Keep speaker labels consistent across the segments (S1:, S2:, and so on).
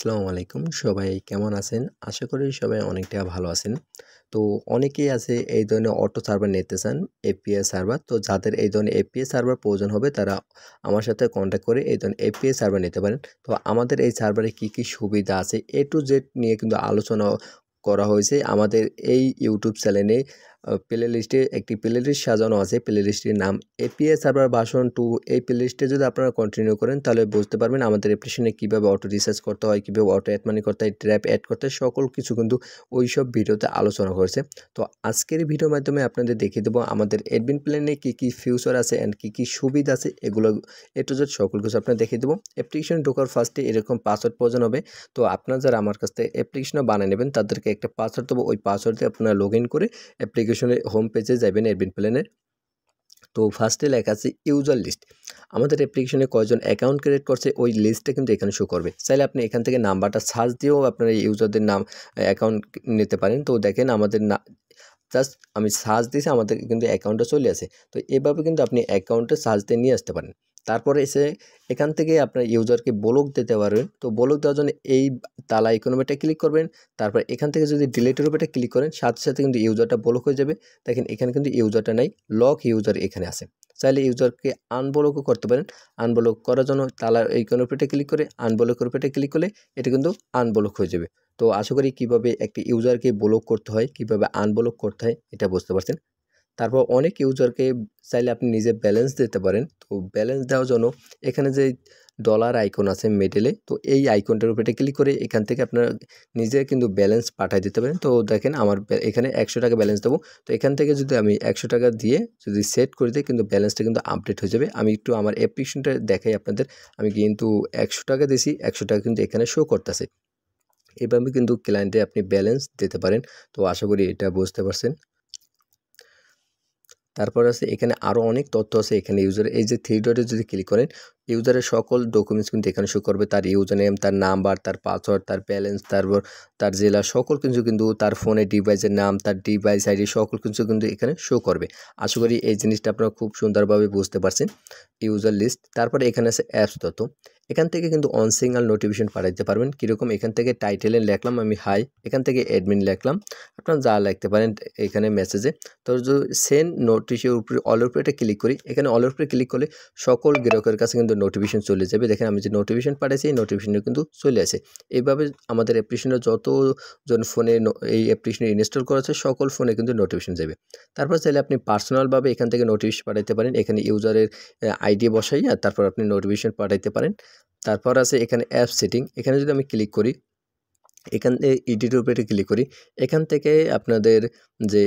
S1: আসসালামু আলাইকুম সবাই কেমন আছেন? আশা করি সবাই অনেকটা ভালো আছেন। তো অনেকেই আছে এই ধরনের অটো সার্ভার নিতে চান, এপিএস সার্ভার। তো যাদের এই ধরনের এপিএস সার্ভার প্রয়োজন হবে তারা আমার সাথে কন্ট্যাক্ট করে এই ধরনের এপিএস সার্ভার নিতে পারেন। তো আমাদের এই সার্ভারে কি সুবিধা আছে A to Z নিয়ে কিন্তু আলোচনা করা হয়েছে আমাদের এই ইউটিউব চ্যানেলে। প্লে লিস্টে একটি প্লে লিস্ট সাজানো আছে। প্লে লিস্টের নাম এপিএস সার্ভার ভার্সন 2। এই প্লে লিস্টে যদি আপনারা কন্টিনিউ করেন তাহলে বুঝতে পারবেন আমাদের অ্যাপ্লিকেশনে কীভাবে অটো রিসার্চ করতে হয়, কীভাবে অটো অ্যাড মানি করতে হয়, ট্র্যাপ অ্যাড করতে হয়, সকল কিছু কিন্তু ওই সব ভিডিওতে আলোচনা করেছে। তো আজকের ভিডিওর মাধ্যমে আপনাদের দেখিয়ে দেবো আমাদের অ্যাডমিন প্ল্যানে কী ফিউচার আছে অ্যান্ড কী সুবিধা আছে, এগুলো A to Z সকল কিছু আপনাদের দেখিয়ে দেবো। অ্যাপ্লিকেশন ঢোকার ফার্স্টে এরকম পাসওয়ার্ড প্রয়োজন হবে। তো আপনারা যারা আমার কাছ থেকে অ্যাপ্লিকেশনও বানিয়ে নেবেন তাদেরকে একটা পাসওয়ার্ড দেবো। ওই পাসওয়ার্ড দিয়ে আপনারা লগ ইন করে অ্যাপ্লিকেশনের হোম পেজে যাবেন অ্যাডমিন প্ল্যানের। তো ফার্স্টে লেখা আছে ইউজার লিস্ট। আমাদের অ্যাপ্লিকেশনে কয়জন অ্যাকাউন্ট ক্রিয়েট করছে ওই লিস্টটা কিন্তু এখানে শো করবে। চাইলে আপনি এখান থেকে নাম্বারটা সার্চ দিয়েও আপনারা ইউজারদের নাম অ্যাকাউন্ট নিতে পারেন। তো দেখেন আমাদের জাস্ট আমি সার্চ দিয়েছি, আমাদের কিন্তু অ্যাকাউন্টটা চলে আসে। তো এভাবে কিন্তু আপনি অ্যাকাউন্টে সার্চ দিয়ে নিয়ে আসতে পারেন। তারপরে এসে এখান থেকে আপনার ইউজারকে ব্লক দিতে পারবেন। তো ব্লক দেওয়ার জন্য এই তালা ইকোনমিটা ক্লিক করবেন। তারপর এখান থেকে যদি ডিলিটের উপরে ক্লিক করেন সাথে সাথে কিন্তু ইউজারটা ব্লক হয়ে যাবে। দেখেন এখানে কিন্তু ইউজারটা নাই, লক ইউজার এখানে আছে। চাইলে ইউজারকে আনব্লকও করতে পারেন। আনব্লক করার জন্য তালা ইকোনমির উপরে ক্লিক করে আনব্লকের উপরে ক্লিক করলে এটা কিন্তু আনব্লক হয়ে যাবে। তো আশা করি কীভাবে একটি ইউজারকে ব্লক করতে হয়, কীভাবে আনব্লক করতে হয় এটা বুঝতে পারছেন। তারপর অনেক ইউজারকে চাইলে আপনি নিজে ব্যালেন্স দিতে পারেন। তো ব্যালেন্স দেওয়ার জন্য এখানে যে ডলার আইকন আছে মিডলে, তো এই আইকনটার উপরে ক্লিক করে এখান থেকে আপনার নিজে কিন্তু ব্যালেন্স পাঠিয়ে দিতে পারেন। তো দেখেন আমার এখানে 100 টাকা ব্যালেন্স দেবো। তো এখান থেকে যদি আমি 100 টাকা দিয়ে যদি সেট করে দিই কিন্তু ব্যালেন্সটা কিন্তু আপডেট হয়ে যাবে। আমি একটু আমার অ্যাপ্লিকেশনটা দেখাই আপনাদের। আমি কিন্তু 100 টাকা দিয়েছি, 100 টাকা কিন্তু এখানে শো করতেছে। এভাবে কিন্তু ক্লায়েন্টে আপনি ব্যালেন্স দিতে পারেন। তো আশা করি এটা বুঝতে পারছেন। তারপর আছে এখানে আরও অনেক তথ্য আছে। এখানে ইউজার এই যে 3 ডটে যদি ক্লিক করেন ইউজারের সকল ডকুমেন্টস কিন্তু এখানে শো করবে। তার ইউজার নেম, তার নাম্বার, তার পাসওয়ার্ড, তার ব্যালেন্স, তারপর তার জেলা, সকল কিছু কিন্তু তার ফোনের ডিভাইসের নাম, তার ডিভাইস আইডি সকল কিছু কিন্তু এখানে শো করবে। আশা করি এই জিনিসটা আপনারা খুব সুন্দরভাবে বুঝতে পারছেন। User list. তারপরে এখানে আছে অ্যাপস তথ্য। এখান থেকে কিন্তু অন সিঙ্গেল নোটিফিকেশন পাঠাইতে পারবেন। কীরকম এখান থেকে টাইটেলে লিখলাম আমি হাই, এখান থেকে অ্যাডমিন লিখলাম, আপনারা যা লিখতে পারেন এখানে মেসেজে। তো যদি সেন্ড নোটিশের উপরে অলের উপরে এটা ক্লিক করি, এখানে অলের উপরে ক্লিক করলে সকল গ্রাহকের কাছে কিন্তু নোটিফিকেশন চলে যাবে। দেখেন আমি যে নোটিফিকেশন পাঠাইছি এই নোটিফিকেশনটা কিন্তু চলে আসে। এইভাবে আমাদের অ্যাপ্লিকেশনে যতজন ফোনে এই অ্যাপ্লিকেশন ইনস্টল করা আছে সকল ফোনে কিন্তু নোটিফিকেশন যাবে। তারপর চাইলে আপনি পার্সোনালভাবে এখান থেকে নোটিফিকেশন পাঠাইতে পারেন। এখানে ইউজারের আইডি বসাইয়া তারপর আপনি নোটিফিকেশন পাঠাইতে পারেন। তারপর আছে এখানে অ্যাপ সেটিং। এখানে যদি আমি ক্লিক করি, এখান থেকে এডিটের উপরে ক্লিক করি, এখান থেকে আপনাদের যে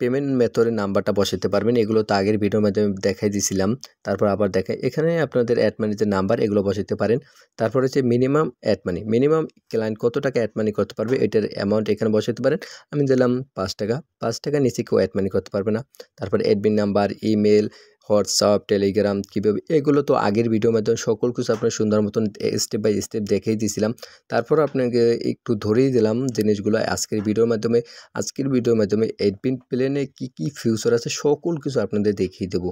S1: পেমেন্ট মেথডের নাম্বারটা বসাতে পারবেন। এগুলো তো আগের ভিডিওর মাধ্যমে দেখাই দিয়েছিলাম। তারপর আবার দেখাই, এখানে আপনাদের অ্যাড মানি যে নাম্বার এগুলো বসাতে পারেন। তারপর হচ্ছে minimum add money, minimum client কত টাকা অ্যাড মানি করতে পারবে এটার অ্যামাউন্ট এখানে বসাতে পারেন। আমি দিলাম 5 টাকা। 5 টাকা নিচে কেউ অ্যাড মানি করতে পারবে না। তারপর admin number, email, WhatsApp, Telegram কীভাবে, এগুলো তো আগের ভিডিওর মাধ্যমে সকল কিছু আপনার সুন্দর মতন স্টেপ বাই স্টেপ দেখিয়ে দিয়েছিলাম। তারপর আপনাকে একটু ধরেই দিলাম জিনিসগুলো আজকের ভিডিওর মাধ্যমে। আজকের ভিডিওর মাধ্যমে অ্যাডমিন প্ল্যানে কী ফিউচার আছে সকল কিছু আপনাদের দেখিয়ে দেবো।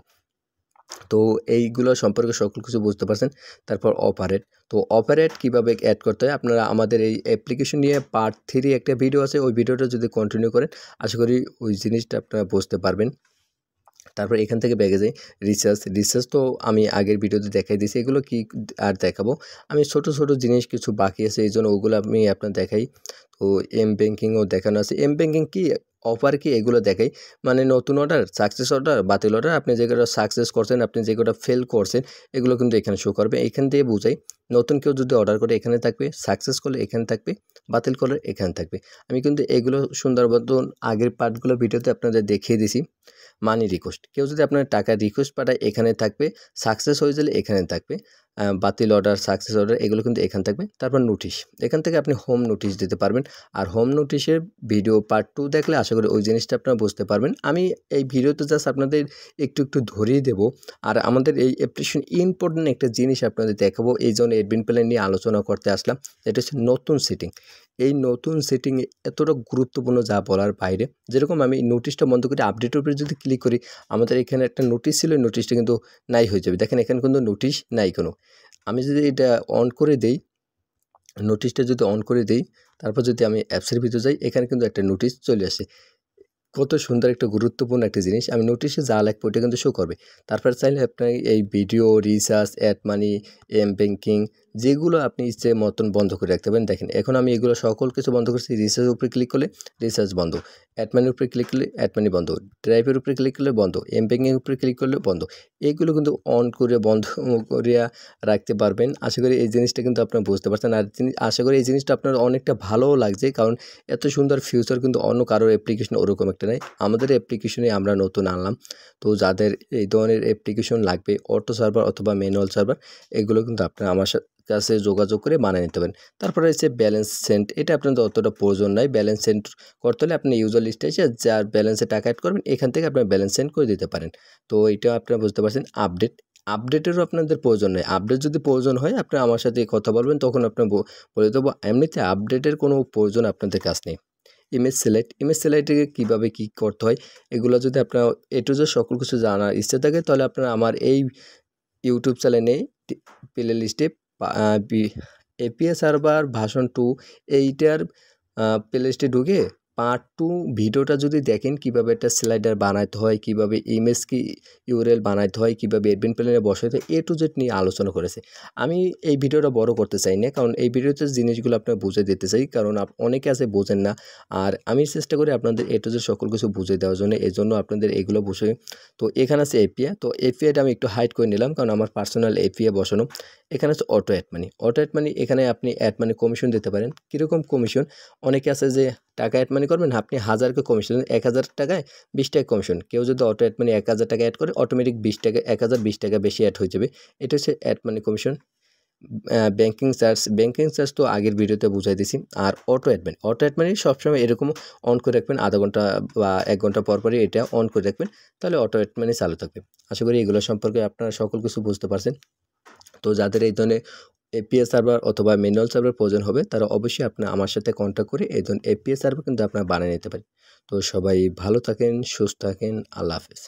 S1: তো এইগুলো সম্পর্কে সকল কিছু বুঝতে পারছেন। তারপর অপারেট। তো অপারেট কীভাবে অ্যাড করতে হয় আপনারা আমাদের এই অ্যাপ্লিকেশন নিয়ে পার্ট 3 একটা ভিডিও আছে, ওই ভিডিওটা যদি কন্টিনিউ করেন আশা করি ওই জিনিসটা আপনারা বুঝতে পারবেন। তারপর এখান থেকে ব্যাগে যাই রিসার্চ তো আমি আগের ভিডিওতে দেখাই দিয়েছি। এগুলো কি আর দেখাবো, আমি ছোট জিনিস কিছু বাকি আছে এই জন্য ওগুলো আমি আপনার দেখাই। তো এম ব্যাঙ্কিংও দেখানো আছে। এম ব্যাঙ্কিং কি, অফার কি, এগুলো দেখাই। মানে নতুন অর্ডার, সাকসেস অর্ডার, বাতিল অর্ডার, আপনি যে কটা সাকসেস করছেন, আপনি যে কটা ফেল করছেন এগুলো কিন্তু এখানে শো করবে। এখান থেকে বুঝাই নতুন কেউ যদি অর্ডার করে এখানে থাকবে, সাকসেস করলে এখানে থাকবে, বাতিল করলে এখানে থাকবে। আমি কিন্তু এগুলো সুন্দর মতন আগের পার্টগুলো ভিডিওতে আপনাদের দেখিয়ে দিছি। মানি রিকোয়েস্ট, কেউ যদি আপনার টাকা রিকোয়েস্ট পাঠায় এখানে থাকবে, সাকসেস হয়ে গেলে এখানে থাকবে, বাতিল অর্ডার, সাকসেস অর্ডার এগুলো কিন্তু এখানে থাকবে। তারপর নোটিশ, এখান থেকে আপনি হোম নোটিশ দিতে পারবেন। আর হোম নোটিশের ভিডিও পার্ট 2 দেখলে আশা করি ওই জিনিসটা আপনারা বুঝতে পারবেন। আমি এই ভিডিওতে জাস্ট আপনাদের একটু ধরিয়ে দেবো। আর আমাদের এই অ্যাপ্লিকেশন ইম্পর্টেন্ট একটা জিনিস আপনাদের দেখাবো, এই জন্য অ্যাডমিন প্ল্যান নিয়ে আলোচনা করতে আসলাম। এটা হচ্ছে নতুন সেটিং। এই নতুন সেটিং এতটা গুরুত্বপূর্ণ যা বলার বাইরে। যেরকম আমি নোটিশটা বন্ধ করে আপডেটের উপরে যদি ক্লিক করি, আমাদের এখানে একটা নোটিশ ছিল, নোটিশটা কিন্তু নাই হয়ে যাবে। দেখেন এখানে কিন্তু নোটিশ নাই কোনো। আমি যদি এটা অন করে দেই, নোটিশটা যদি অন করে দিই, তারপর যদি আমি অ্যাপসের ভিতরে যাই, এখানে কিন্তু একটা নোটিশ চলে আসে। কত সুন্দর একটা গুরুত্বপূর্ণ একটা জিনিস। আমি নোটিশে যা লিখবো ওটা কিন্তু শো করবে। তারপর চাইলে আপনি এই video, recharge, add money, banking যেগুলো আপনি ইচ্ছে মতন বন্ধ করে রাখতে পারেন। দেখেন এখন আমি এগুলো সকল কিছু বন্ধ করছি। রিচার্জের উপরে ক্লিক করলে রিচার্জ বন্ধ, অ্যাড মানির উপরে ক্লিক করলে অ্যাড মানি বন্ধ, ড্রাইভের উপরে ক্লিক করলে বন্ধ, ব্যাংকিংয়ের উপরে ক্লিক করলে বন্ধ। এগুলো কিন্তু অন করে বন্ধ করিয়া রাখতে পারবেন। আশা করি এই জিনিসটা কিন্তু আপনারা বুঝতে পারছেন। আর আশা করি এই জিনিসটা আপনার অনেকটা ভালোও লাগছে, কারণ এত সুন্দর ফিউচার কিন্তু অন্য কারোর অ্যাপ্লিকেশন ওরকম একটা নাই। আমাদের অ্যাপ্লিকেশনে আমরা নতুন আনলাম। তো যাদের এই ধরনের অ্যাপ্লিকেশন লাগবে, অটো সার্ভার অথবা ম্যানুয়াল সার্ভার, এগুলো কিন্তু আপনারা আমার কাছে যোগাযোগ করে বানিয়ে নিতে পারেন। তারপরে হচ্ছে ব্যালেন্স সেন্ড, এটা আপনাদের অতটা প্রয়োজন নাই। ব্যালেন্স সেন্ড করতে হলে আপনি ইউজার লিস্টে এসে যার ব্যালেন্সে টাকা অ্যাড করবেন, এখান থেকে আপনার ব্যালেন্স সেন্ড করে দিতে পারেন। তো এটা আপনারা বুঝতে পারছেন। আপডেটেরও আপনাদের প্রয়োজন নেই। আপডেট যদি প্রয়োজন হয় আপনি আমার সাথে কথা বলবেন, তখন আপনার বলে দেবো। এমনিতে আপডেটের কোনো প্রয়োজন আপনাদের কাছে নেই। ইমেজ সিলেক্টে কীভাবে কী করতে হয়, এগুলো যদি আপনার এ টু জেড সকল কিছু জানার ইচ্ছে থাকে, তাহলে আপনারা আমার এই ইউটিউব চ্যানেলে প্লে লিস্টে এপিএ সার্ভার ভার্সন 2 এইটার প্লে লিস্টে ঢুকে পার্ট 2 ভিডিওটা যদি দেখেন, কিভাবে একটা স্লাইডার বানাইতে হয়, কিভাবে ইমেজ কি ইউআরএল বানাইতে হয়, কিভাবে অ্যাডমিন প্যানেলে বসাইতে হয়, এ টু জেড নিয়ে আলোচনা করেছে। আমি এই ভিডিওটা বড় করতে চাই না, কারণ এই ভিডিওতে জিনিসগুলো আপনার বুঝে দিতে চাই, কারণ অনেকে আছে বোঝেন না। আর আমি চেষ্টা করি আপনাদের এ টু জেড সকল কিছু বুঝে দেওয়ার জন্য, এই জন্য আপনাদের এগুলো বসে। তো এখানে আছে এপিআই, তো এপিআইটা আমি একটু হাইড করে নিলাম, কারণ আমার পার্সোনাল এপিআই বসানো। এখানে আছে অটো অ্যাড মানি, এখানে আপনি অ্যাড মানি কমিশন দিতে পারেন। কীরকম কমিশন? অনেকে আছে যে টাকা অ্যাড মানি করবেন, আপনি 1000কে কমিশন, 1000 টাকায় 20 টাকা কমিশন। কেউ যদি অটো অ্যাড মানি 1000 টাকা অ্যাড করে, অটোমেটিক 20 টাকা 1020 টাকা বেশি অ্যাড হয়ে যাবে। এটা হচ্ছে add money commission. Banking charge তো আগের ভিডিওতে বুঝাই দিছি। আর অটো অ্যাড মানি সবসময় এরকম অন করে রাখবেন, আধা ঘন্টা বা 1 ঘন্টা পর পরই এটা অন করে রাখবেন, তাহলে অটো অ্যাড মানি চালু থাকবে। আশা করি এগুলো সম্পর্কে আপনারা সকল কিছু বুঝতে পারছেন। তো যাদের এই ধরনের এপিএস সার্ভার অথবা ম্যানুয়াল সার্ভার প্রয়োজন হবে, তারা অবশ্যই আপনার আমার সাথে কন্ট্যাক্ট করে এই ধরনের এপিএস সার্ভার কিন্তু আপনারা বানিয়ে নিতে পারেন। তো সবাই ভালো থাকেন, সুস্থ থাকেন। আল্লাহ হাফেজ।